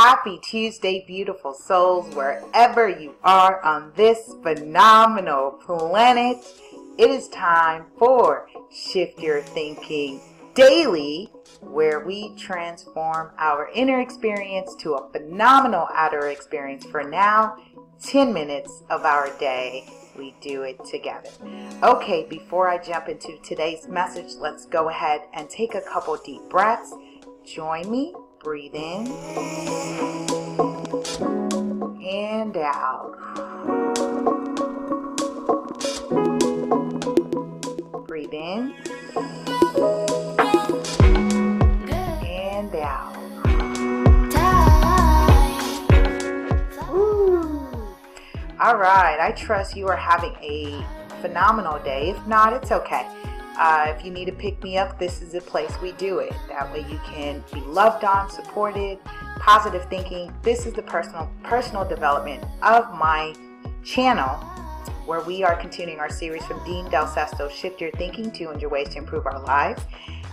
Happy Tuesday, beautiful souls, wherever you are on this phenomenal planet. It is time for Shift Your Thinking Daily, where we transform our inner experience to a phenomenal outer experience. For now, 10 minutes of our day, we do it together. Okay, before I jump into today's message, let's go ahead and take a couple deep breaths. Join me. Breathe in and out. Breathe in and out. Woo. All right, I trust you are having a phenomenal day. If not, it's okay. If you need to pick me up, this is the place we do it. That way you can be loved on, supported, positive thinking. This is the personal development of my channel, where we are continuing our series from Dean Del Sesto's Shift Your Thinking, 200 Ways to Improve Our Lives.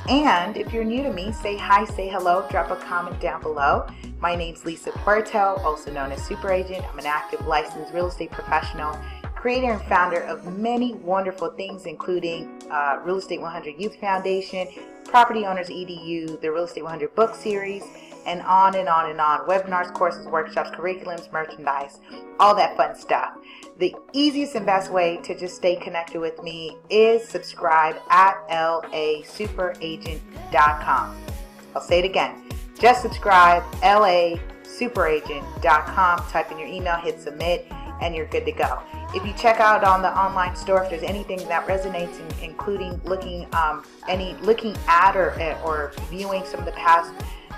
And if you're new to me, say hi, say hello, drop a comment down below. My name's Lisa Puerto, also known as Super Agent. I'm an active licensed real estate professional, creator and founder of many wonderful things, including Real Estate 100 Youth Foundation, Property Owners EDU, the Real Estate 100 book series, and on and on and on. Webinars, courses, workshops, curriculums, merchandise, all that fun stuff. The easiest and best way to just stay connected with me is subscribe at lasuperagent.com. I'll say it again. Just subscribe, lasuperagent.com. Type in your email, hit submit, and you're good to go. If you check out on the online store, if there's anything that resonates, including looking at or viewing some of the past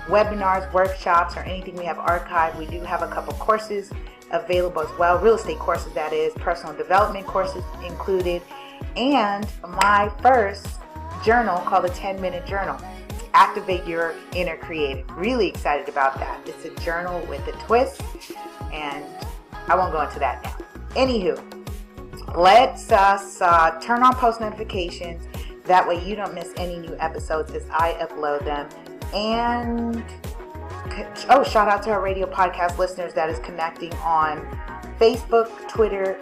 webinars, workshops, or anything we have archived, we do have a couple courses available as well. Real estate courses, that is, personal development courses included, and my first journal called the 10-Minute Journal. Activate your inner creative. Really excited about that. It's a journal with a twist, and I won't go into that now. Anywho, let's turn on post notifications. That way you don't miss any new episodes as I upload them. And, shout out to our radio podcast listeners that is connecting on Facebook, Twitter,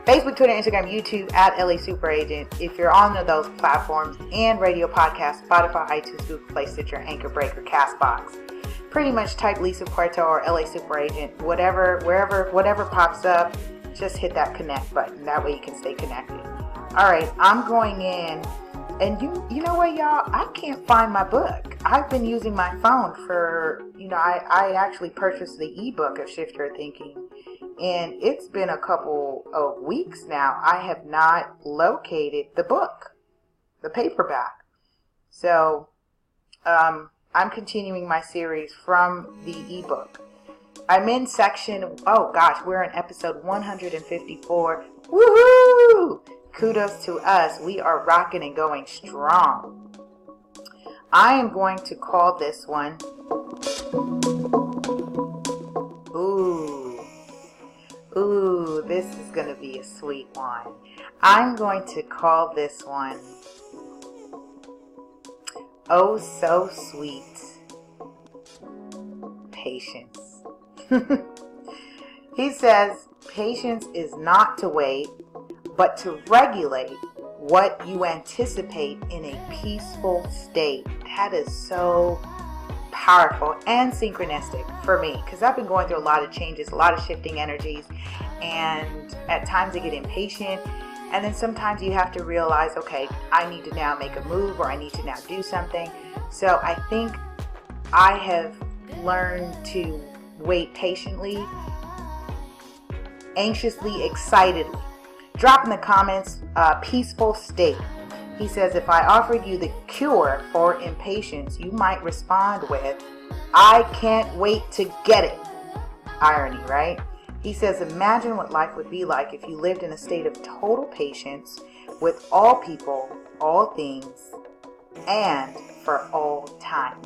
Instagram, YouTube at LA Super Agent. If you're on those platforms, and radio podcast, Spotify, iTunes, Google Play, Stitcher, Anchor, Breaker, Castbox. Pretty much type Lisa Puerto or LA Super Agent, whatever pops up, just hit that connect button. That way you can stay connected. All right, I'm going in, and you know what, y'all? I can't find my book. I've been using my phone for, I actually purchased the ebook of Shift Your Thinking, and it's been a couple of weeks now. I have not located the book, the paperback. So, I'm continuing my series from the ebook. I'm in we're in episode 154. Woohoo! Kudos to us. We are rocking and going strong. I am going to call this one, Ooh, this is going to be a sweet one. I'm going to call this one, Oh So Sweet, Patience. He says, patience is not to wait, but to regulate what you anticipate in a peaceful state. That is so powerful and synchronistic for me, because I've been going through a lot of changes, a lot of shifting energies, and at times I get impatient. And then sometimes you have to realize, okay, I need to now make a move, or I need to now do something. So I think I have learned to wait patiently, anxiously, excitedly. Drop in the comments, peaceful state. He says, if I offered you the cure for impatience, you might respond with, I can't wait to get it. Irony, right? He says, imagine what life would be like if you lived in a state of total patience with all people, all things, and for all time.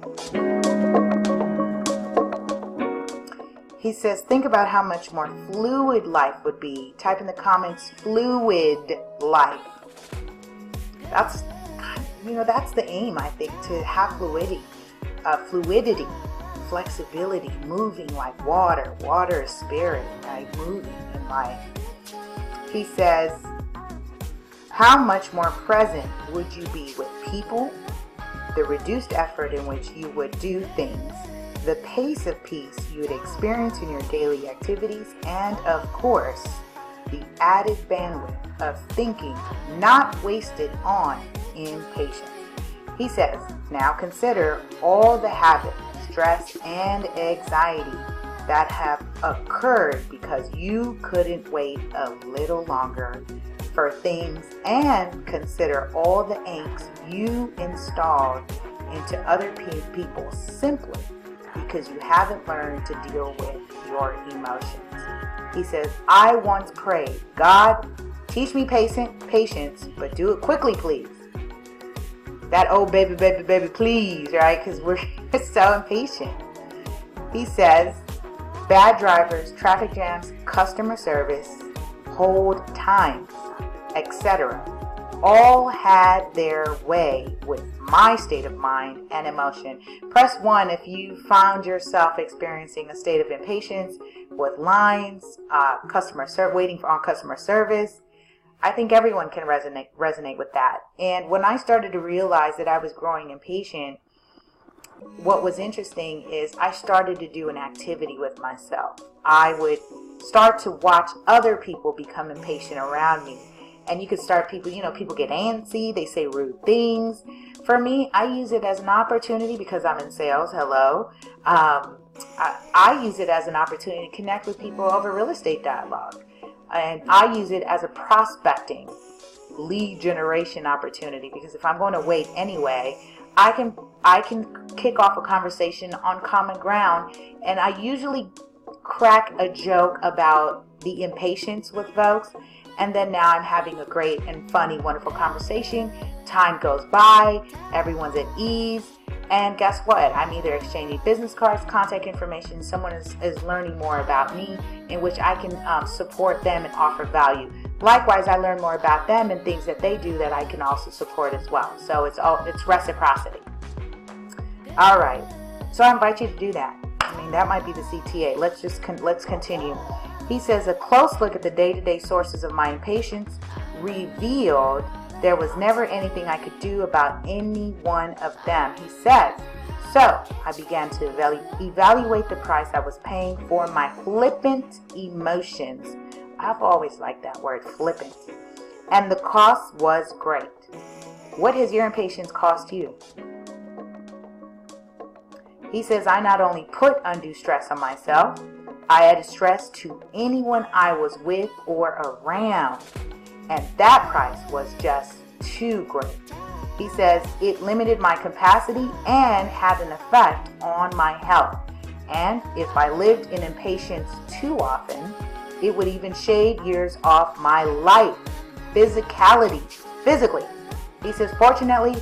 He says, think about how much more fluid life would be. Type in the comments, fluid life. That's the aim, I think, to have fluidity. flexibility, moving like water. Water is spirit, right? Moving in life. He says, how much more present would you be with people, the reduced effort in which you would do things, the pace of peace you would experience in your daily activities, and of course, the added bandwidth of thinking not wasted on impatience. He says, now consider all the habit, stress, and anxiety that have occurred because you couldn't wait a little longer for things, and consider all the angst you installed into other people simply because you haven't learned to deal with your emotions. He says, I once prayed, God, teach me patience, but do it quickly, please. That old baby, please, right? Because we're so impatient. He says, bad drivers, traffic jams, customer service, hold times, etc. all had their way with my state of mind and emotion. Press 1 if you found yourself experiencing a state of impatience with lines, waiting on customer service. I think everyone can resonate with that. And when I started to realize that I was growing impatient, what was interesting is I started to do an activity with myself. I would start to watch other people become impatient around me. And you could start people get antsy, they say rude things. For me, I use it as an opportunity because I'm in sales, hello. I use it as an opportunity to connect with people over real estate dialogue. And I use it as a prospecting, lead generation opportunity, because if I'm going to wait anyway, I can kick off a conversation on common ground. And I usually crack a joke about the impatience with folks. And then now I'm having a great and funny, wonderful conversation. Time goes by, everyone's at ease. And guess what? I'm either exchanging business cards, contact information, someone is learning more about me, in which I can support them and offer value. Likewise, I learn more about them and things that they do that I can also support as well. So it's reciprocity. All right. So I invite you to do that. I mean, that might be the CTA. Let's continue. He says, a close look at the day-to-day sources of my impatience revealed there was never anything I could do about any one of them. He says, so I began to evaluate the price I was paying for my flippant emotions. I've always liked that word, flippant. And the cost was great. What has your impatience cost you? He says, I not only put undue stress on myself, I added stress to anyone I was with or around. And that price was just too great. He says, it limited my capacity and had an effect on my health. And if I lived in impatience too often, it would even shade years off my life, physically. He says, fortunately,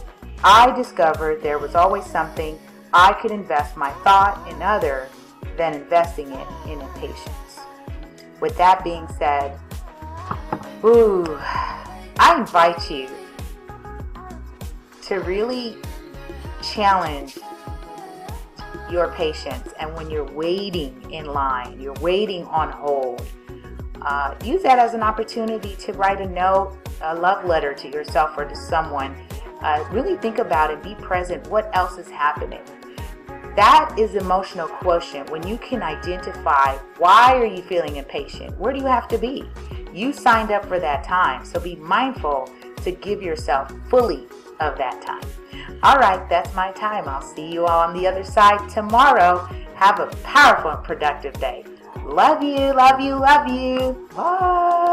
I discovered there was always something I could invest my thought in other than investing it in impatience. With that being said, I invite you to really challenge your patience. And when you're waiting in line, you're waiting on hold, use that as an opportunity to write a note, a love letter to yourself or to someone. Really think about it, be present. What else is happening? That is emotional quotient. When you can identify, why are you feeling impatient? Where do you have to be? You signed up for that time, so be mindful to give yourself fully of that time. All right, that's my time. I'll see you all on the other side tomorrow. Have a powerful and productive day. Love you, love you, love you. Bye.